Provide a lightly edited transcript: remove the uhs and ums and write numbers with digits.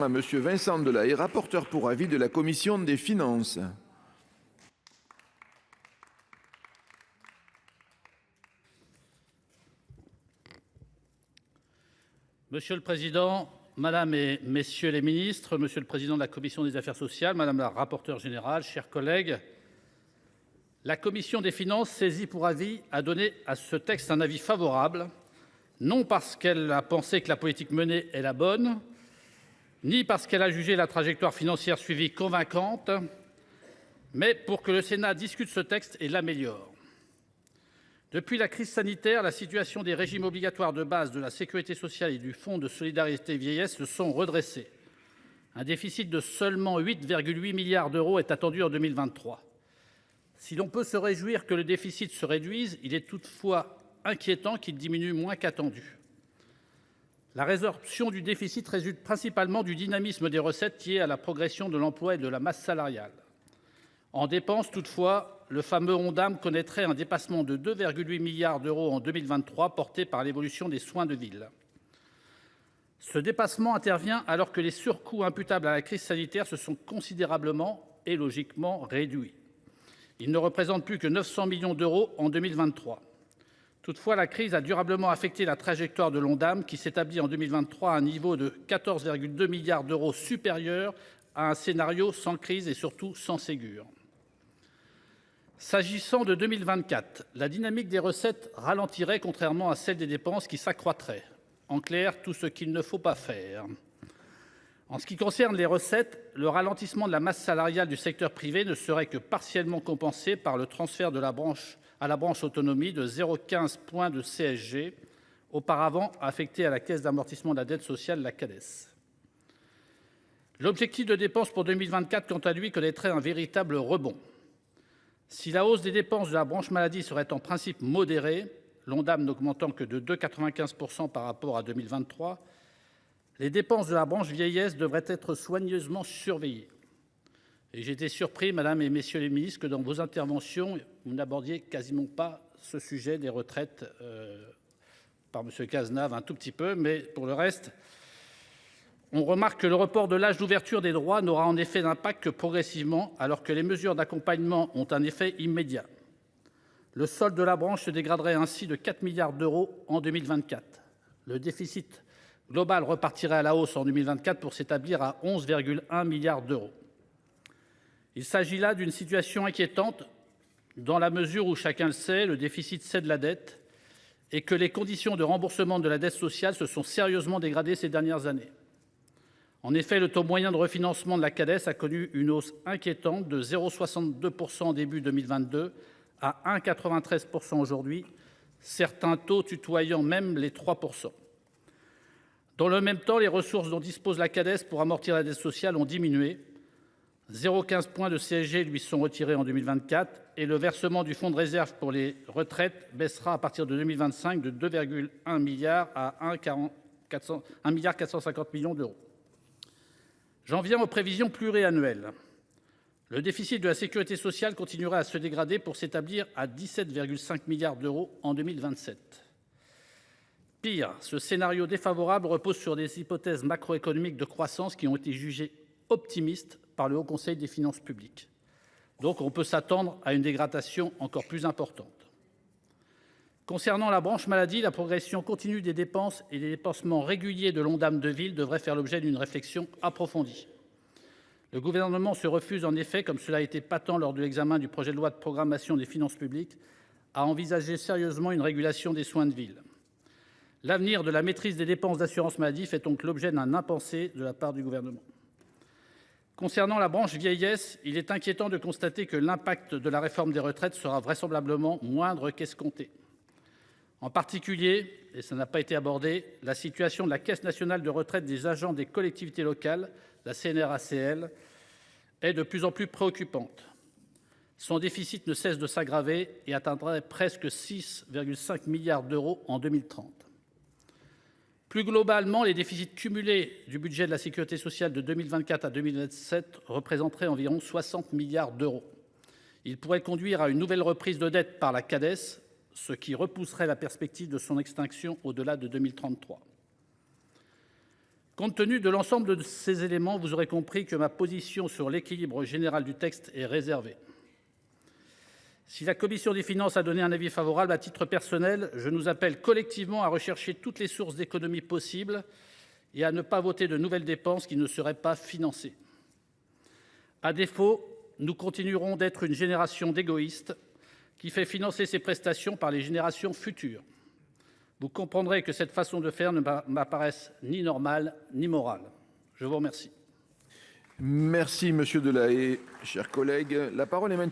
À Monsieur Vincent Delahaye, rapporteur pour avis de la Commission des Finances. Monsieur le Président, Madame et Messieurs les ministres, Monsieur le Président de la Commission des affaires sociales, Madame la rapporteure générale, chers collègues, la Commission des finances, saisie pour avis, a donné à ce texte un avis favorable, non parce qu'elle a pensé que la politique menée est la bonne, ni parce qu'elle a jugé la trajectoire financière suivie convaincante, mais pour que le Sénat discute ce texte et l'améliore. Depuis la crise sanitaire, la situation des régimes obligatoires de base de la sécurité sociale et du Fonds de solidarité vieillesse se sont redressés. Un déficit de seulement 8,8 milliards d'euros est attendu en 2023. Si l'on peut se réjouir que le déficit se réduise, il est toutefois inquiétant qu'il diminue moins qu'attendu. La résorption du déficit résulte principalement du dynamisme des recettes liées à la progression de l'emploi et de la masse salariale. En dépenses, toutefois, le fameux Ondam connaîtrait un dépassement de 2,8 milliards d'euros en 2023, porté par l'évolution des soins de ville. Ce dépassement intervient alors que les surcoûts imputables à la crise sanitaire se sont considérablement et logiquement réduits. Ils ne représentent plus que 900 millions d'euros en 2023. Toutefois, la crise a durablement affecté la trajectoire de l'Ondam, qui s'établit en 2023 à un niveau de 14,2 milliards d'euros supérieur à un scénario sans crise et surtout sans Ségur. S'agissant de 2024, la dynamique des recettes ralentirait contrairement à celle des dépenses qui s'accroîtraient. En clair, tout ce qu'il ne faut pas faire. En ce qui concerne les recettes, le ralentissement de la masse salariale du secteur privé ne serait que partiellement compensé par le transfert à la branche autonomie de 0,15 points de CSG, auparavant affecté à la Caisse d'amortissement de la dette sociale, la CADES. L'objectif de dépenses pour 2024, quant à lui, connaîtrait un véritable rebond. Si la hausse des dépenses de la branche maladie serait en principe modérée, l'Ondam n'augmentant que de 2,95% par rapport à 2023, les dépenses de la branche vieillesse devraient être soigneusement surveillées. Et j'ai été surpris, Madame et Messieurs les ministres, que dans vos interventions, vous n'abordiez quasiment pas ce sujet des retraites, par M. Cazenave un tout petit peu, mais pour le reste, on remarque que le report de l'âge d'ouverture des droits n'aura en effet d'impact que progressivement, alors que les mesures d'accompagnement ont un effet immédiat. Le solde de la branche se dégraderait ainsi de 4 milliards d'euros en 2024. Le déficit global repartirait à la hausse en 2024 pour s'établir à 11,1 milliards d'euros. Il s'agit là d'une situation inquiétante dans la mesure où, chacun le sait, le déficit cède la dette et que les conditions de remboursement de la dette sociale se sont sérieusement dégradées ces dernières années. En effet, le taux moyen de refinancement de la CADES a connu une hausse inquiétante de 0,62% en début 2022 à 1,93% aujourd'hui, certains taux tutoyant même les 3%. Dans le même temps, les ressources dont dispose la CADES pour amortir la dette sociale ont diminué. 0,15 points de CSG lui sont retirés en 2024 et le versement du fonds de réserve pour les retraites baissera à partir de 2025 de 2,1 milliards à 1,45 milliard d'euros. J'en viens aux prévisions pluriannuelles. Le déficit de la sécurité sociale continuera à se dégrader pour s'établir à 17,5 milliards d'euros en 2027. Pire, ce scénario défavorable repose sur des hypothèses macroéconomiques de croissance qui ont été jugées optimistes par le Haut Conseil des finances publiques. Donc on peut s'attendre à une dégradation encore plus importante. Concernant la branche maladie, la progression continue des dépenses et les dépassements réguliers de l'Ondam de ville devraient faire l'objet d'une réflexion approfondie. Le Gouvernement se refuse en effet, comme cela a été patent lors de l'examen du projet de loi de programmation des finances publiques, à envisager sérieusement une régulation des soins de ville. L'avenir de la maîtrise des dépenses d'assurance maladie fait donc l'objet d'un impensé de la part du Gouvernement. Concernant la branche vieillesse, il est inquiétant de constater que l'impact de la réforme des retraites sera vraisemblablement moindre qu'escompté. En particulier, et ça n'a pas été abordé, la situation de la Caisse nationale de retraite des agents des collectivités locales, la CNRACL, est de plus en plus préoccupante. Son déficit ne cesse de s'aggraver et atteindrait presque 6,5 milliards d'euros en 2030. Plus globalement, les déficits cumulés du budget de la sécurité sociale de 2024 à 2027 représenteraient environ 60 milliards d'euros. Ils pourraient conduire à une nouvelle reprise de dette par la CADES, ce qui repousserait la perspective de son extinction au-delà de 2033. Compte tenu de l'ensemble de ces éléments, vous aurez compris que ma position sur l'équilibre général du texte est réservée. Si la commission des finances a donné un avis favorable, à titre personnel, je nous appelle collectivement à rechercher toutes les sources d'économies possibles et à ne pas voter de nouvelles dépenses qui ne seraient pas financées. À défaut, nous continuerons d'être une génération d'égoïstes qui fait financer ses prestations par les générations futures. Vous comprendrez que cette façon de faire ne m'apparaisse ni normale ni morale. Je vous remercie. Merci, monsieur Delahaye. Chers collègues, la parole est maintenant